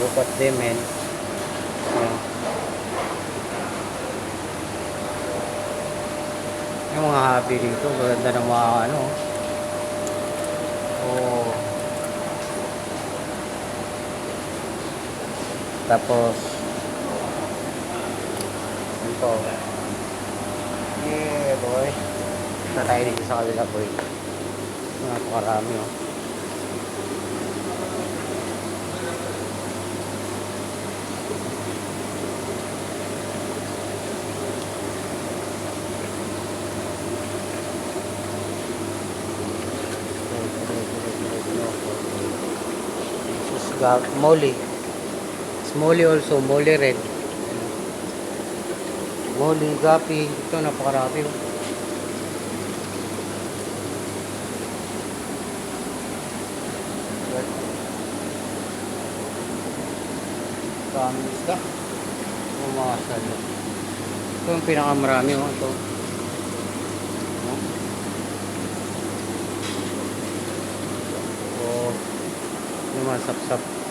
Look at them, man. Ayan. Yung mga hobby dito, ganda ng mga ano. Oh. Tapos ito. Yeah, boy. Punta tayo dito sa kabila, boy. Napakarami, oh. Molly. Molly also, Molly red. Molly, gapi. Ito, napakarami, oh. Daming isda. Umakasal. Ito yung pinakamarami, oh. Ito. Oh. Naman, sap-sap.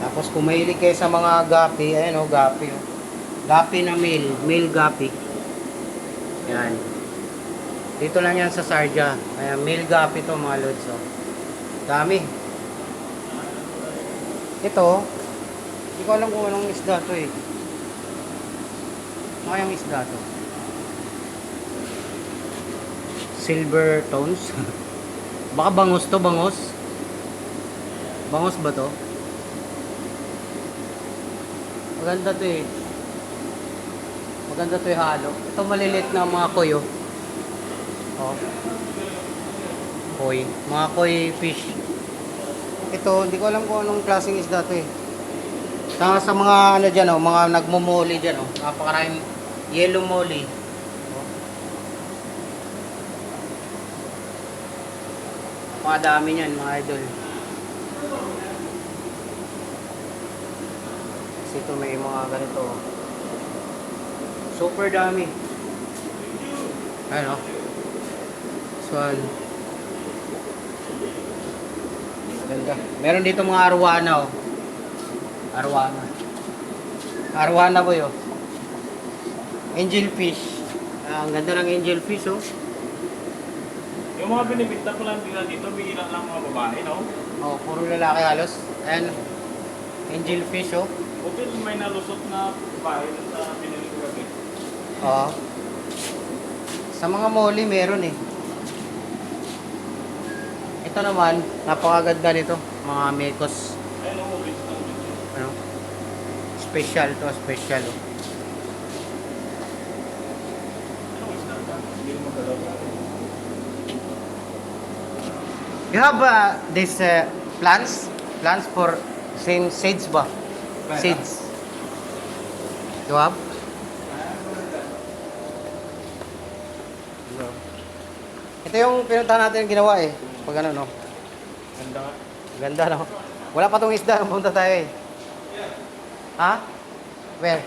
Tapos kung mahilig kayo sa mga gapi, ayan o, gapi o. Gapi na male gapi. Yan. Dito lang yan sa Sarja. Ayan, male gapi to mga lods o. Dami. Ito, hindi ko alam kung anong isda to eh. Ano kayang isda to? Silver tones. Baka bangos to, bangos. Bangos ba to? Maganda to eh. Maganda to yung halo. Ito malilit na mga koy oh. Oh. Koy. Mga koy fish. Ito, hindi ko alam kung anong klaseng isda to eh. Sa mga ano dyan oh, mga nagmumuli dyan oh. Napakaraming yellow molly. Oh. Napakadami niyan mga idol. Ito may mga ganito. Super dami. Ano? This one. Ganda. Meron dito mga arwana oh. Arwana. Arwana po yun. Angel fish. Ang ganda ng angel fish oh. Yung mga binibinta ko lang dito, bigyan lang mga babae, no? Oh, puro lalaki halos. Ayan. Angel fish oh. Buti may nalusot na bahay sa pinili ko gabi. Oo. Sa mga molly meron eh. Ito naman, napakaganda nito. Mga mekos. Ayun, umulit lang. Ano? Special to, special oh. Anong isda ka? Hindi mo magalaw. You have this plants? Plants for same seeds ba? Seeds. You have? Ito yung pinuntahan natin ginawa eh. Pag ano no. Ganda nga. Ganda no. Wala pa tong isda nung punta tayo eh. Ha? Where?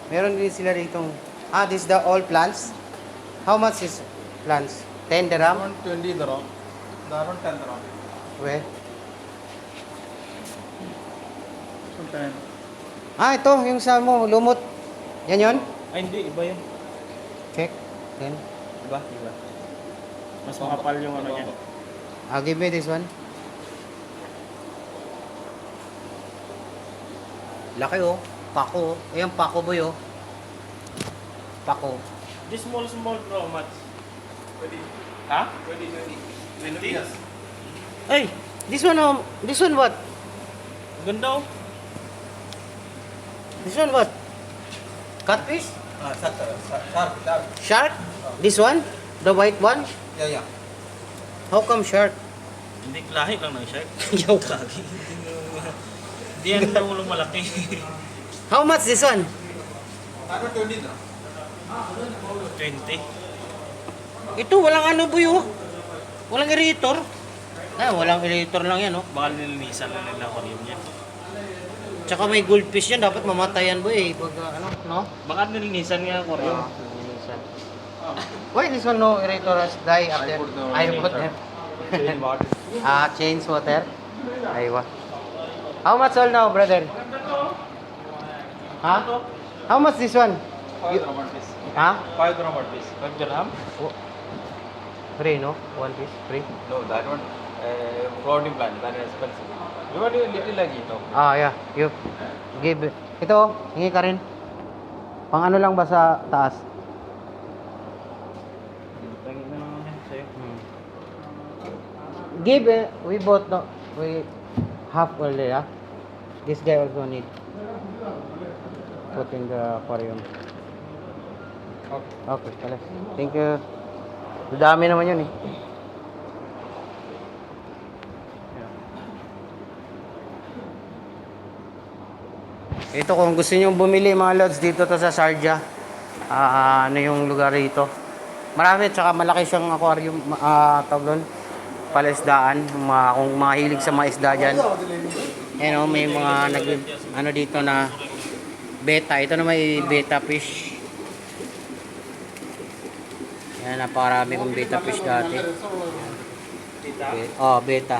Meron din sila ditong. Ah, this is the all plants. How much is plants? 10 dirham? 20 dirham. Daron 10 dirham. Where? Puntahan. Ah, ito yung sa mo lumot. Yan yon? Ay, hindi. Iba yun. Check. Then, Iba? Iba. Mas makapal yung ano niya. I'll give me this one. Laki oh. Pako oh. Ayan, pako boy oh. Pako. This small bro, much? 20. Ha? 20. 20? Yes. Hey, this one what? Ganda oh. This one what? Catfish? Shark. Shark? This one? The white one? Yeah. How come shark? Hindi, lahi lang ng shark. Joke. Hindi yan yung malaki. How much this one? Ano 20 na? 20. Ito, walang ano boy oh. Walang aerator. Walang aerator lang yan oh. Baka nilinisan na nila aquarium niya. Tsaka may goldfish yan, dapat mamatayan boy pag ano, no? Baka nilinisan nga aquarium. Linisan. Why this one no aerator has die after? I put them. Change water. Aywa. How much all now, brother? Ha? How much this one? 5 Roman piece. Ha? 5 Roman piece. 5 dirham? Free, no? One piece, free. No, that one, floating plant, that is expensive. You want a little like it, no? Yeah. You give. Ito, hingi ka rin. Pang ano lang ba sa taas? Tingin na naman yan sa'yo. Give, we both, no? We half only, yeah? This guy also need. Put in the aquarium. Okay, pala. Thank you. Dami naman yun eh. Ito kung gusto niyo bumili mga lods dito to sa Sharjah. Ano yung lugar dito? Marami tsaka malaki siyang aquarium, tawag doon, palaisdaan, kung mahilig sa mga isda diyan. May mga ano dito na beta. Ito na may beta fish. Yan, napakarami kong beta fish dati. Beta.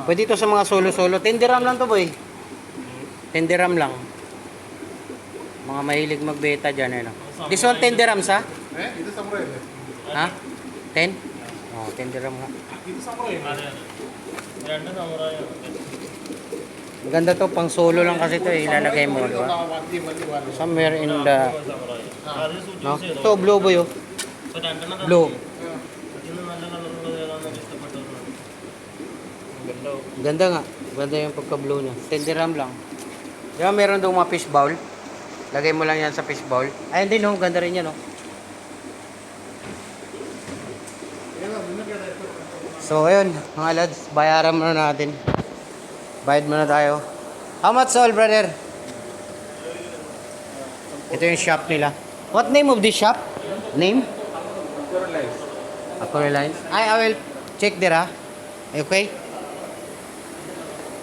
Pwede ito sa mga solo-solo. 10 dirham lang to boy. 10 dirham lang. Mga mahilig mag-beta dyan. This one 10 dirhams ha? Ito sa mura yun. Ha? 10? 10 dirham nga. Ito sa mura yun. Yan na mura yun. Ang ganda to, pang solo lang kasi to ilalagay mo, di ba? Somewhere in the... No? Ito, blue boy oh. Blue. Ganda nga. Ganda yung pagka-blue niya. 10 dirham lang. Di ba meron doon mga fish bowl? Lagay mo lang yan sa fish bowl. Ayun din oh, ganda rin yan oh. So ayun, mga lads, bayaran muna natin. Bayad muna tayo. How much all, brother? Ito yung shop nila. What name of this shop? Name? Aquarelines. I will check there ha. Okay?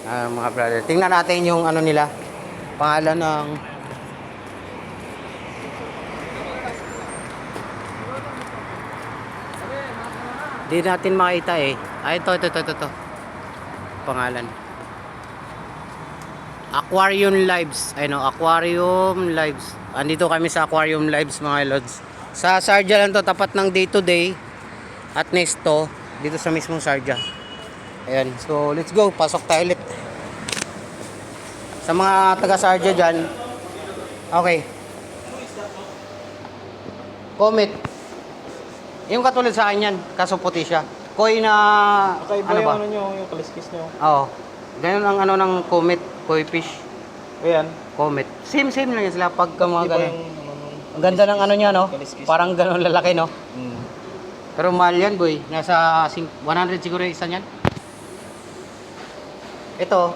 Mga brother. Tingnan natin yung ano nila. Pangalan ng... Di natin makita eh. Ito. Pangalan. Aquarium Lives. Aquarium Lives. Andito kami sa Aquarium Lives mga lods. Sa Sharjah lang to, tapat ng Day to Day at Nesto, dito sa mismong Sharjah. Ayan, so let's go, pasok tayo ulit. Sa mga taga Sharjah dyan, okay. Comment. Yung katulad sa akin yan, kaso puti siya. Koi na, Kakaiba ano ba? yung nyo, yung kaliskis nyo. Oo. Ganun ang ano ng comet, koi fish. Ayan. Comet. Same lang yan sila pagka mga Iba ganun. yung Ang ganda ng ano niya, no? Kaliskis. Parang ganun lalaki, no? Mm. Pero mahal yan, boy. Nasa 100 siguro yung isa niyan. Ito,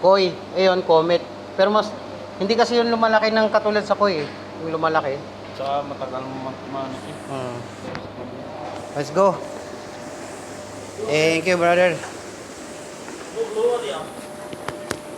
koi. Ayun, comet. Pero mas, hindi kasi yung lumalaki ng katulad sa koi, eh. Yung lumalaki. Tsaka matagal manik eh. Let's go. Thank you, brother. Blue,